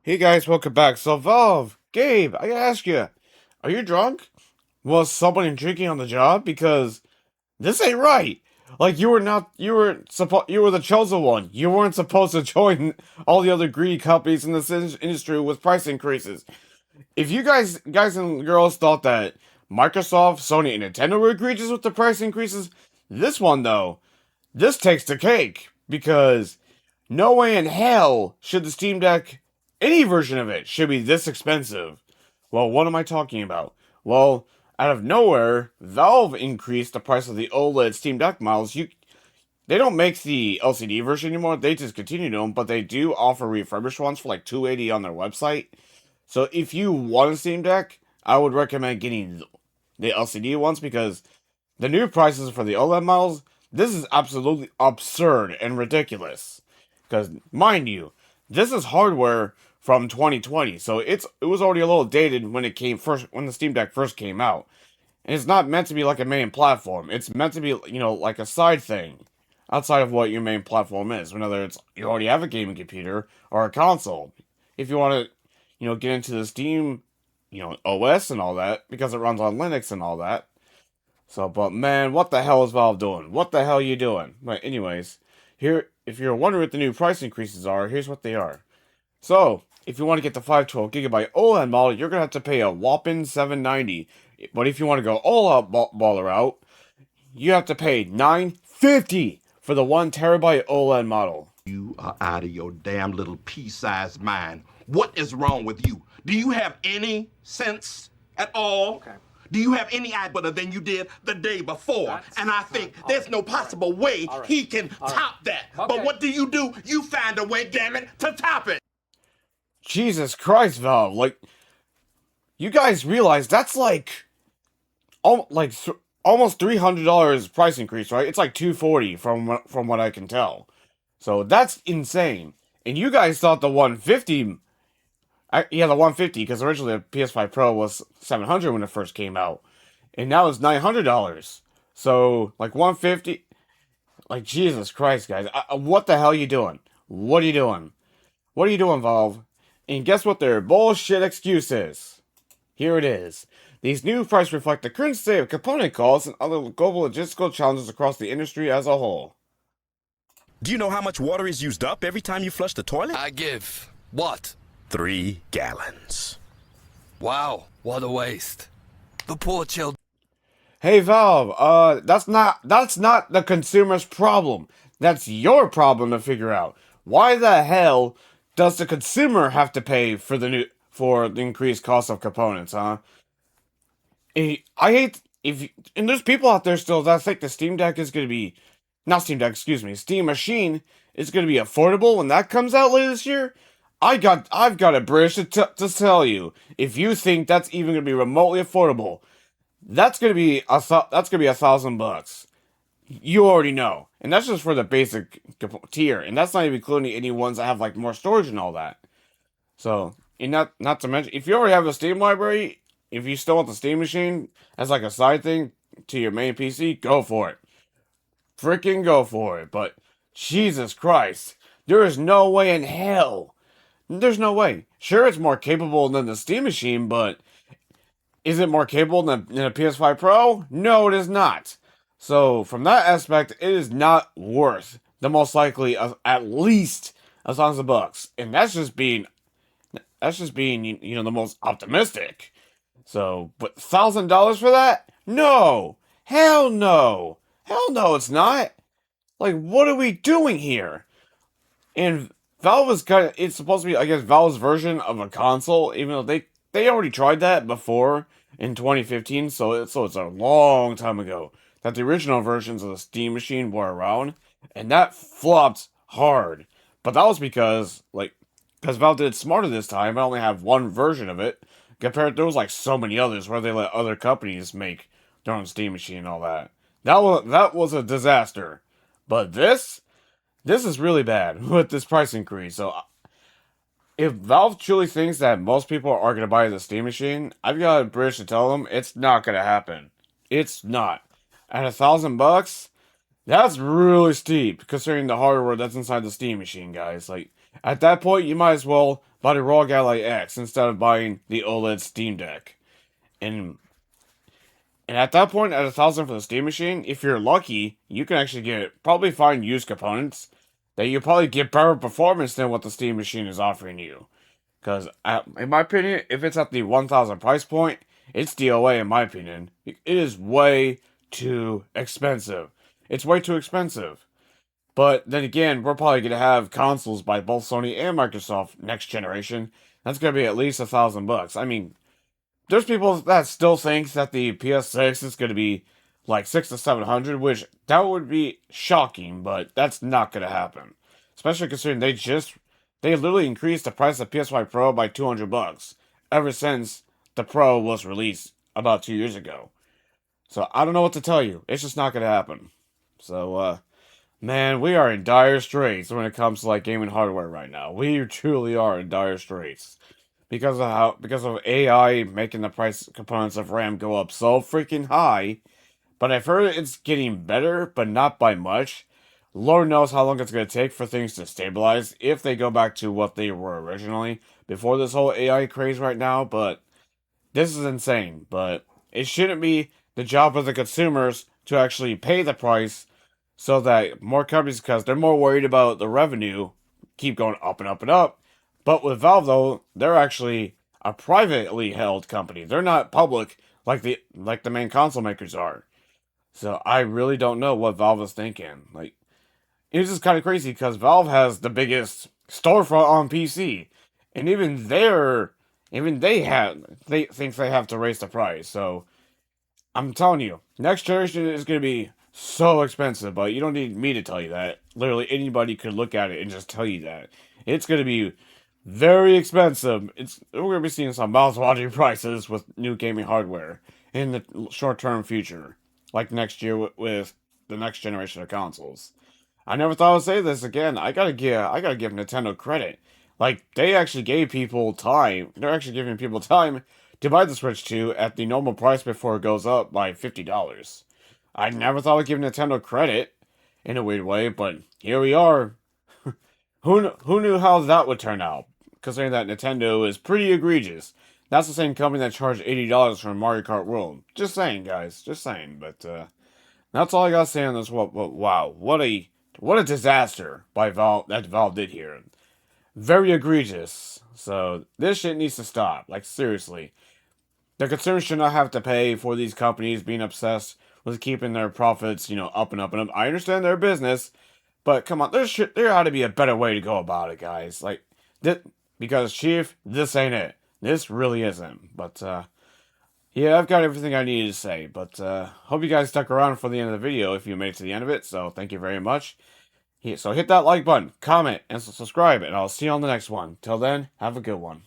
Hey guys, welcome back. So Valve, Gabe, I gotta ask you, are you drunk? Was someone drinking on the job? Because this ain't right. Like you were the chosen one. You weren't supposed to join all the other greedy companies in this industry with price increases. If you guys and girls thought that Microsoft, Sony, and Nintendo were egregious with the price increases, this one though, this takes the cake because no way in hell should the Steam Deck, any version of it, should be this expensive. Well, what am I talking about? Well, out of nowhere, Valve increased the price of the OLED Steam Deck models. They don't make the LCD version anymore. They discontinued them, but they do offer refurbished ones for like 280 on their website. So if you want a Steam Deck, I would recommend getting the LCD ones because the new prices for the OLED models, this is absolutely absurd and ridiculous. Because mind you, this is hardware from 2020, so it was already a little dated when when the Steam Deck first came out. And it's not meant to be like a main platform. It's meant to be, like a side thing outside of what your main platform is. Whether it's you already have a gaming computer or a console. If you want to, get into the Steam, OS and all that because it runs on Linux and all that. So, but man, what the hell is Valve doing? What the hell are you doing? But anyways, here, if you're wondering what the new price increases are, here's what they are. So, if you want to get the 512 gigabyte OLED model, you're gonna have to pay a whopping 790. But if you want to go all out baller out, you have to pay 950 for the 1 terabyte OLED model. You are out of your damn little pea-sized mind. What is wrong with you? Do you have any sense at all? Okay. Do you have any idea better than you did the day before? And I think there's no possible way he can top that. But what do? You find a way, damn it, to top it. Jesus Christ, Valve! Like, you guys realize that's like, almost $300 price increase, right? It's like 240 from what I can tell. So that's insane. And you guys thought the 150, yeah, the 150, because originally the PS5 Pro was 700 when it first came out, and now it's $900. So like 150, like Jesus Christ, guys, what the hell are you doing? What are you doing? What are you doing, Valve? And guess what their bullshit excuse is? Here it is. These new prices reflect the current state of component costs and other global logistical challenges across the industry as a whole. Do you know how much water is used up every time you flush the toilet? I give. What? 3 gallons. Wow, what a waste. The poor children. Hey Valve, that's not the consumer's problem. That's your problem to figure out. Why the hell does the consumer have to pay for the increased cost of components, huh? I hate and there's people out there still that think the Steam Deck is gonna be not Steam Deck, excuse me, Steam Machine is gonna be affordable when that comes out later this year. I've got a bridge to tell you. If you think that's even gonna be remotely affordable, that's gonna be $1,000. You already know, and that's just for the basic tier, and that's not even including any ones that have like more storage and all that. So, and not to mention, if you already have a Steam library, if you still want the Steam Machine as like a side thing to your main PC, go for it. Freaking go for it. But Jesus Christ, there is no way in hell. There's no way. Sure, it's more capable than the Steam Machine, but is it more capable than a PS5 Pro? No, it is not. So, from that aspect, it is not worth the most likely at least $1,000. And that's just being the most optimistic. So, but $1,000 for that? No, hell no, hell no, it's not. Like, what are we doing here? And Valve is it's supposed to be, I guess, Valve's version of a console, even though they already tried that before in 2015. So it's a long time ago that the original versions of the Steam Machine were around, and that flopped hard. But that was because Valve did it smarter this time. I only have one version of it. Compared, there was like so many others where they let other companies make their own Steam machine and all that. That was a disaster. But this is really bad with this price increase. So if Valve truly thinks that most people are going to buy the Steam machine, I've got a bridge to tell them it's not going to happen. It's not. At $1,000, that's really steep considering the hardware that's inside the Steam machine, guys. Like, At that point, you might as well buy the ROG Ally X instead of buying the OLED Steam Deck. And and at that point, at 1,000 for the Steam Machine, if you're lucky, you can actually probably find used components that you probably get better performance than what the Steam Machine is offering you. Because, in my opinion, if it's at the 1,000 price point, it's DOA in my opinion. It is way too expensive. It's way too expensive. But then again, we're probably going to have consoles by both Sony and Microsoft next generation. That's going to be at least $1,000. I mean, there's people that still think that the PS6 is going to be like 600 to 700, which that would be shocking, but that's not going to happen. Especially considering they literally increased the price of PS5 Pro by $200 ever since the Pro was released about 2 years ago. So I don't know what to tell you. It's just not going to happen. So, man, we are in dire straits when it comes to like gaming hardware right now. We truly are in dire straits because of AI making the price components of RAM go up so freaking high. But I've heard it's getting better, but not by much. Lord knows how long it's going to take for things to stabilize if they go back to what they were originally before this whole AI craze right now. But this is insane. But it shouldn't be the job of the consumers to actually pay the price so that more companies, because they're more worried about the revenue, keep going up and up and up. But with Valve, though, they're actually a privately held company. They're not public like the main console makers are. So I really don't know what Valve is thinking. Like, it's just kind of crazy because Valve has the biggest storefront on PC, and even they think they have to raise the price. So I'm telling you, next generation is going to be so expensive, but you don't need me to tell you that. Literally anybody could look at it and just tell you that it's going to be very expensive. We're going to be seeing some mouth-watering prices with new gaming hardware in the short-term future, like next year with the next generation of consoles. I never thought I'd say this again. I gotta give Nintendo credit. Like they actually gave people time. They're actually giving people time to buy the Switch 2 at the normal price before it goes up by $50. I never thought I'd give Nintendo credit in a weird way, but here we are. Who knew how that would turn out? Considering that Nintendo is pretty egregious. That's the same company that charged $80 for Mario Kart World. Just saying, guys. Just saying. But that's all I gotta say on this. Wow, what a disaster by Valve that Valve did here. Very egregious. So this shit needs to stop. Like seriously, the consumers should not have to pay for these companies being obsessed with keeping their profits, up and up and up. I understand their business, but come on, there ought to be a better way to go about it, guys. Like that, because Chief, this ain't it. This really isn't. But yeah, I've got everything I needed to say. But hope you guys stuck around for the end of the video if you made it to the end of it. So thank you very much. So hit that like button, comment, and subscribe, and I'll see you on the next one. Till then, have a good one.